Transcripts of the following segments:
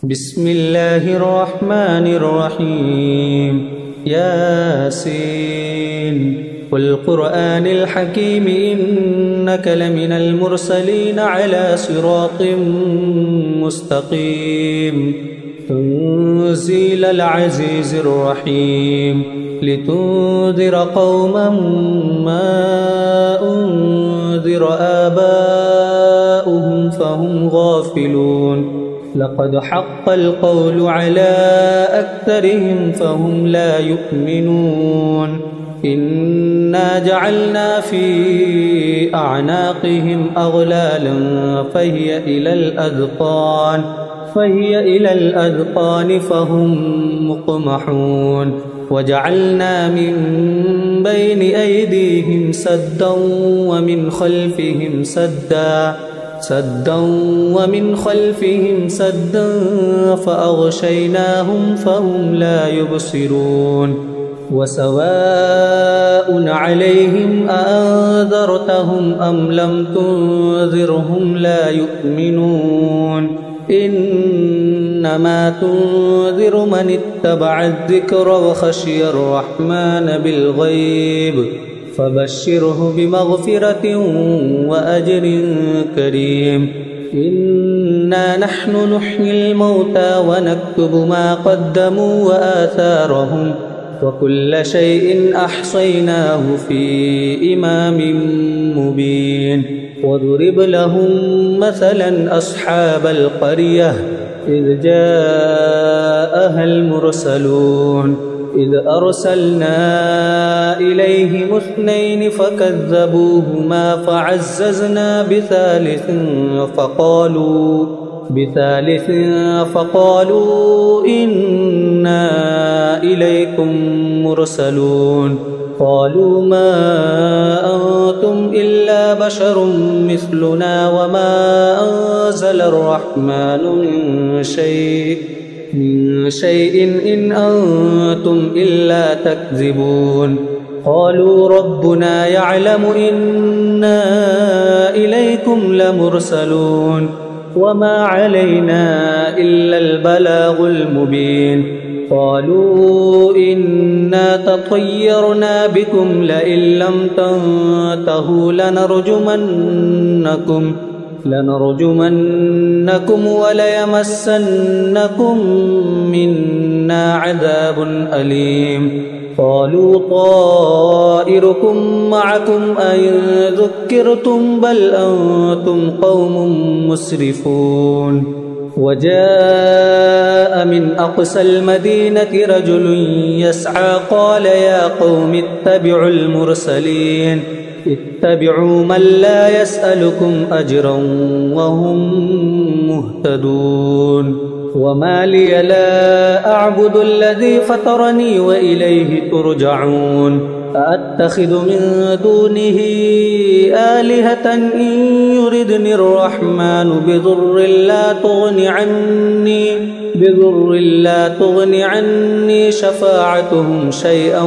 بسم الله الرحمن الرحيم ياسين والقرآن الحكيم إنك لمن المرسلين على صراط مستقيم تنزيل العزيز الرحيم لتنذر قوما ما أنذر آباؤهم فهم غافلون لقد حق القول على أكثرهم فهم لا يؤمنون إنا جعلنا في أعناقهم أغلالا فهي إلى الأذقان فهم مقمحون وجعلنا من بين أيديهم سدا ومن خلفهم سدا فأغشيناهم فهم لا يبصرون وسواء عليهم أأنذرتهم أم لم تنذرهم لا يؤمنون إنما تنذر من اتبع الذكر وخشي الرحمن بالغيب فبشره بمغفرة وأجر كريم إنا نحن نحيي الموتى ونكتب ما قدموا وآثارهم وكل شيء أحصيناه في إمام مبين واضرب لهم مثلا أصحاب القرية إذ جاءها المرسلون إذ أرسلنا إليهم 2 فكذبوهما فعززنا بثالث فقالوا إنا إليكم مرسلون قالوا ما أنتم إلا بشر مثلنا وما أنزل الرحمن من شيء إن أنتم إلا تكذبون قالوا ربنا يعلم إنا إليكم لمرسلون وما علينا إلا البلاغ المبين قالوا إنا تطيرنا بكم لئن لم تنتهوا لنرجمنكم وليمسنكم منا عذاب أليم قالوا طائركم معكم أئن ذكرتم بل أنتم قوم مسرفون وجاء من أقصى المدينة رجل يسعى قال يا قوم اتبعوا المرسلين اتبعوا من لا يسألكم أجرا وهم مهتدون وما لي لا أعبد الذي فطرني وإليه ترجعون أأتخذ من دونه آلهة إن يردني الرحمن بضر لا تغن عني شفاعتهم شيئا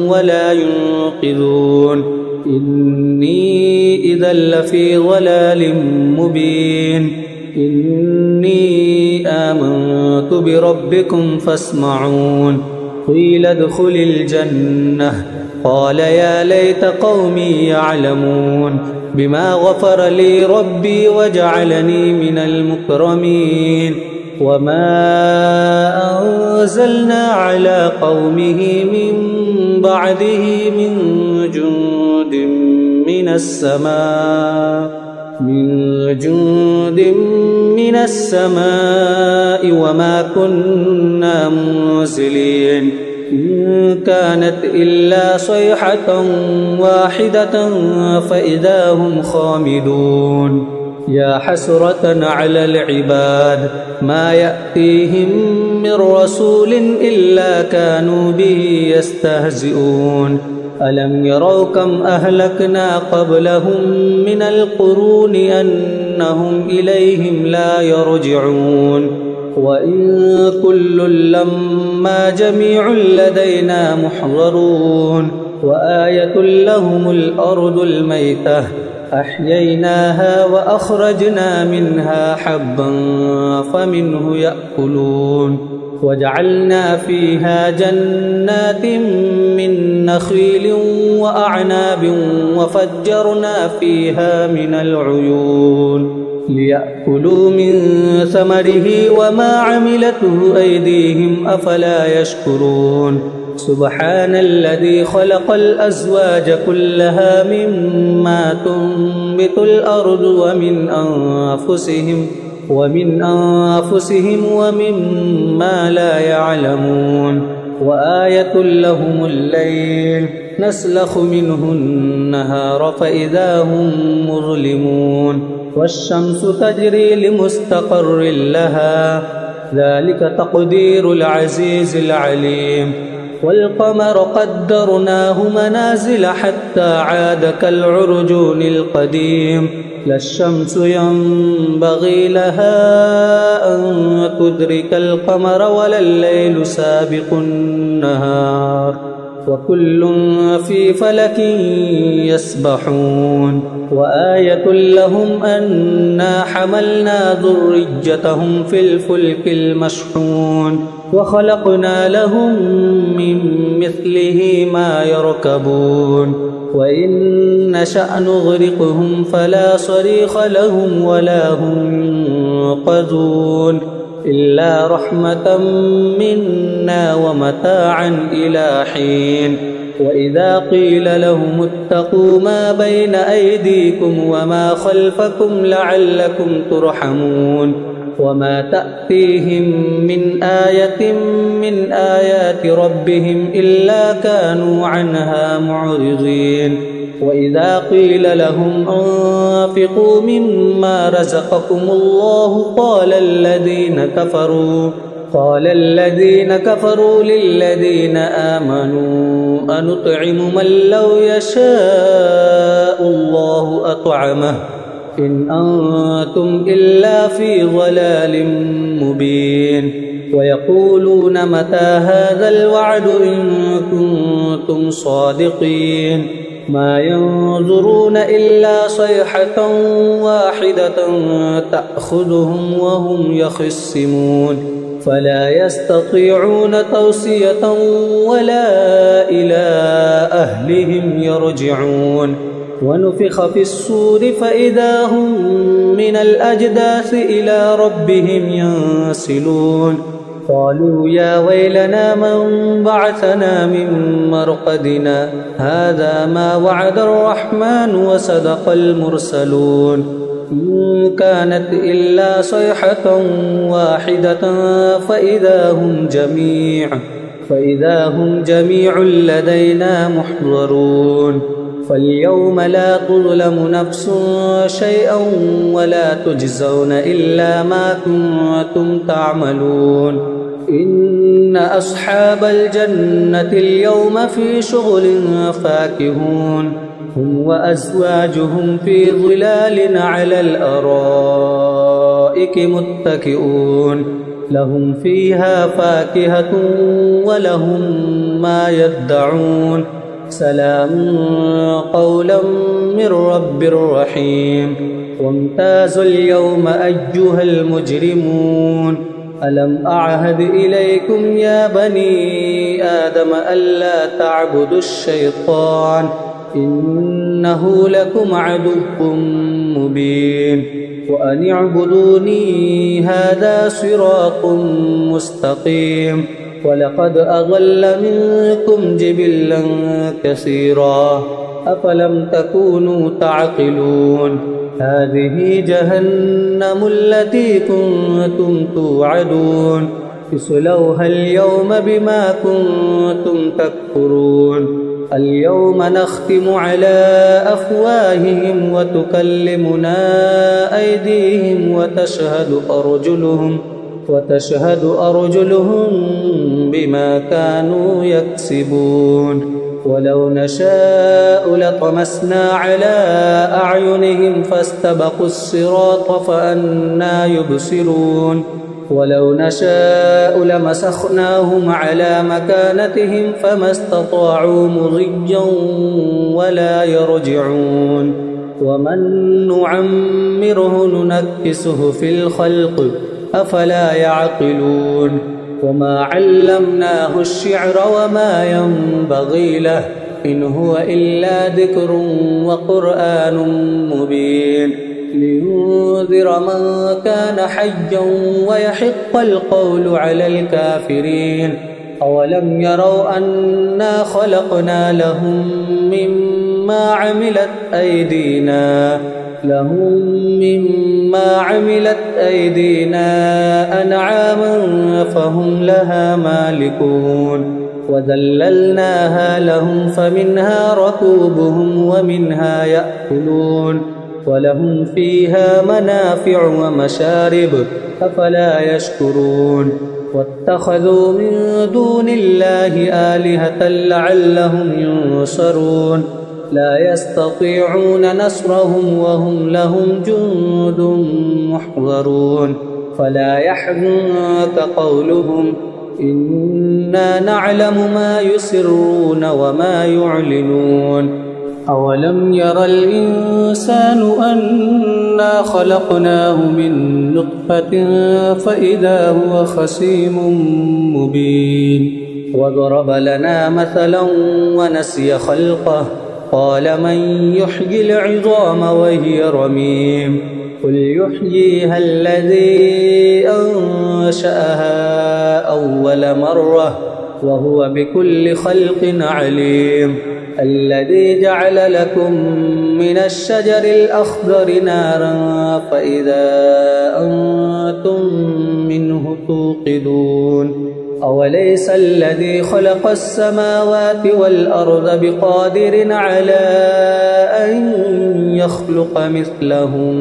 ولا ينقذون إني إذا لفي ضلال مبين إني آمنت بربكم فاسمعون قيل ادخل الجنة قال يا ليت قومي يعلمون بما غفر لي ربي وجعلني من المكرمين وما أنزلنا على قومه من بعده من جند من السماء وما كنا منزلين إن كانت إلا صيحة واحدة فإذا هم خامدون يا حسرة على العباد ما يأتيهم من رسول إلا كانوا به يستهزئون ألم يروا كم أهلكنا قبلهم من القرون أنهم إليهم لا يرجعون وإن كل لما جميع لدينا محضرون وآية لهم الأرض الميتة أحييناها وأخرجنا منها حبا فمنه يأكلون وجعلنا فيها جنات من نخيل وأعناب وفجرنا فيها من العيون ليأكلوا من ثمره وما عملته أيديهم أفلا يشكرون سبحان الذي خلق الأزواج كلها مما تنبت الأرض ومن أنفسهم ومما لا يعلمون وآية لهم الليل نسلخ منه النهار فإذا هم مظلمون والشمس تجري لمستقر لها ذلك تقدير العزيز العليم والقمر قدرناه منازل حتى عاد كالعرجون القديم لا الشمس ينبغي لها أن تدرك القمر ولا الليل سابق النهار وكل في فلك يسبحون وآية لهم أنا حملنا ذريتهم في الفلك المشحون وخلقنا لهم من مثله ما يركبون وإن نشأ نغرقهم فلا صريخ لهم ولا هم ينقذون إلا رحمة منا ومتاعا إلى حين وإذا قيل لهم اتقوا ما بين أيديكم وما خلفكم لعلكم ترحمون وما تأتيهم من آية من آيات ربهم إلا كانوا عنها معرضين وإذا قيل لهم أنفقوا مما رزقكم الله قال الذين كفروا للذين آمنوا أنطعم من لو يشاء الله أطعمه إن أنتم إلا في ضلال مبين ويقولون متى هذا الوعد إن كنتم صادقين ما ينظرون إلا صيحة واحدة تأخذهم وهم يخصمون فلا يستطيعون توصية ولا إلى أهلهم يرجعون ونفخ في الصور فإذا هم من الأجداث إلى ربهم ينسلون قالوا يا ويلنا من بعثنا من مرقدنا هذا ما وعد الرحمن وصدق المرسلون إن كانت إلا صيحة واحدة فإذا هم جميع لدينا محضرون فاليوم لا تظلم نفس شيئا ولا تجزون إلا ما كنتم تعملون إن أصحاب الجنة اليوم في شغل فاكهون هم وأزواجهم في ظلال على الأرائك متكئون لهم فيها فاكهة ولهم ما يدعون سلام قولا من رب رحيم وامتازوا اليوم أيها المجرمون ألم أعهد إليكم يا بني آدم ألا تعبدوا الشيطان إنه لكم عدو مبين وأن اعبدوني هذا صراط مستقيم ولقد أضل منكم جبلا كثيرا أفلم تكونوا تعقلون هذه جهنم التي كنتم توعدون اصلوها اليوم بما كنتم تكفرون اليوم نختم على أفواههم وتكلمنا أيديهم وتشهد أرجلهم بما كانوا يكسبون ولو نشاء لطمسنا على أعينهم فاستبقوا الصراط فأنى يبصرون ولو نشاء لمسخناهم على مكانتهم فما استطاعوا مضيا ولا يرجعون ومن نعمره ننكسه في الخلق أفلا يعقلون وما علمناه الشعر وما ينبغي له إن هو إلا ذكر وقرآن مبين لينذر من كان حيا ويحق القول على الكافرين أولم يروا أنا خلقنا لهم مما عملت أيدينا أنعاما فهم لها مالكون وذللناها لهم فمنها ركوبهم ومنها يأكلون ولهم فيها منافع ومشارب أفلا يشكرون واتخذوا من دون الله آلهة لعلهم ينصرون لا يستطيعون نصرهم وهم لهم جند محضرون فلا يحزنك قولهم إنا نعلم ما يسرون وما يعلنون أولم ير الإنسان أنا خلقناه من نطفة فإذا هو خصيم مبين وضرب لنا مثلا ونسي خلقه قال من يحيي العظام وهي رميم قل يحييها الذي أنشأها أول مرة وهو بكل خلق عليم الذي جعل لكم من الشجر الأخضر نارا فإذا أنتم منه توقدون أوليس الذي خلق السماوات والأرض بقادر على أن يخلق مثلهم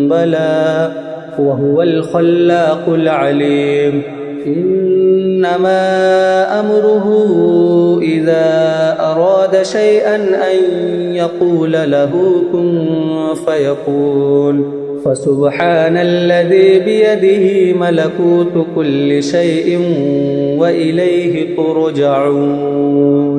بلى وهو الخلاق العليم إنما أمره إذا أراد شيئا أن يقول له كن فيكون فسبحان الذي بيده ملكوت كل شيء وإليه ترجعون